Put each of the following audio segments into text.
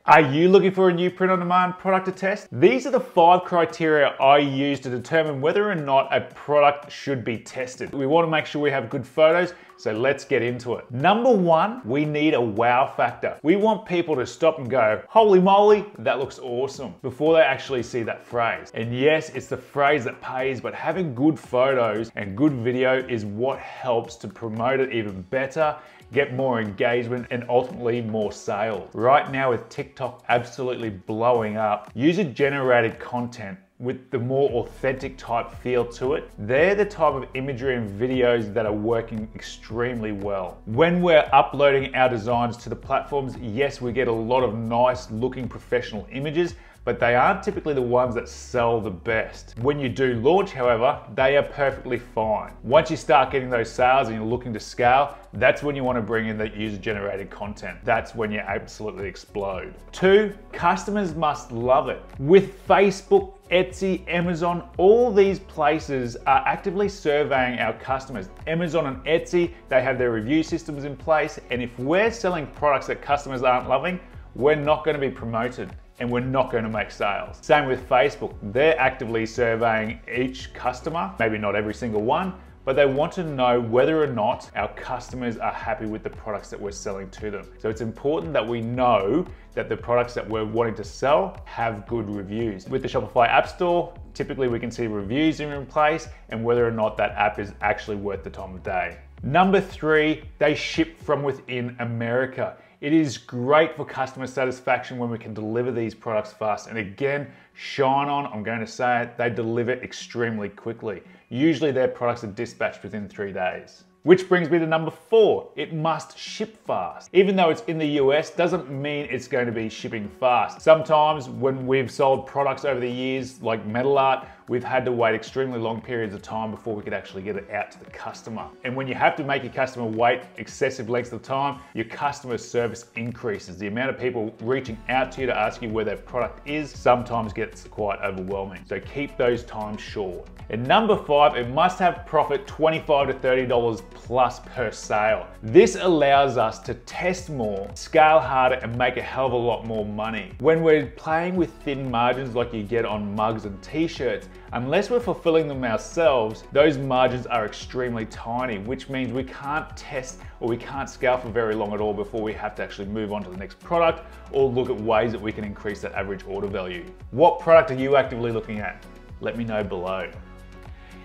Are you looking for a new print-on-demand product to test? These are the 5 criteria I use to determine whether or not a product should be tested. We want to make sure we have good photos, so let's get into it. Number 1, we need a wow factor. We want people to stop and go, holy moly, that looks awesome, before they actually see that phrase. And yes, it's the phrase that pays, but having good photos and good video is what helps to promote it even better, get more engagement, and ultimately more sales. Right now with TikTok absolutely blowing up, user-generated content with the more authentic type feel to it, they're the type of imagery and videos that are working extremely well. When we're uploading our designs to the platforms, yes, we get a lot of nice looking professional images, but they aren't typically the ones that sell the best. When you do launch, however, they are perfectly fine. Once you start getting those sales and you're looking to scale, that's when you want to bring in the user-generated content. That's when you absolutely explode. 2, customers must love it. With Facebook, Etsy, Amazon, all these places are actively surveying our customers. Amazon and Etsy, they have their review systems in place, and if we're selling products that customers aren't loving, we're not going to be promoted and we're not going to make sales. Same with Facebook. They're actively surveying each customer, maybe not every single one, but they want to know whether or not our customers are happy with the products that we're selling to them. So it's important that we know that the products that we're wanting to sell have good reviews. With the Shopify App Store, typically we can see reviews in place and whether or not that app is actually worth the time of day. Number 3, they ship from within America. It is great for customer satisfaction when we can deliver these products fast. And again, shine on, I'm going to say it, they deliver extremely quickly. Usually their products are dispatched within 3 days. Which brings me to number 4, it must ship fast. Even though it's in the US, doesn't mean it's going to be shipping fast. Sometimes when we've sold products over the years, like metal art, we've had to wait extremely long periods of time before we could actually get it out to the customer. And when you have to make your customer wait excessive lengths of time, your customer service increases. The amount of people reaching out to you to ask you where their product is sometimes gets quite overwhelming. So keep those times short. And number 5, it must have profit $25 to $30 plus per sale. This allows us to test more, scale harder, and make a hell of a lot more money. When we're playing with thin margins like you get on mugs and t-shirts, unless we're fulfilling them ourselves, those margins are extremely tiny, which means we can't test or we can't scale for very long at all before we have to actually move on to the next product or look at ways that we can increase that average order value. What product are you actively looking at? Let me know below.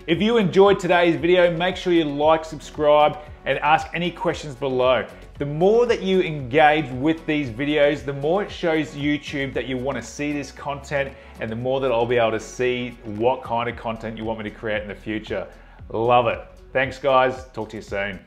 If you enjoyed today's video, make sure you like, subscribe, and ask any questions below. The more that you engage with these videos, the more it shows YouTube that you want to see this content, and the more that I'll be able to see what kind of content you want me to create in the future. Love it. Thanks guys, talk to you soon.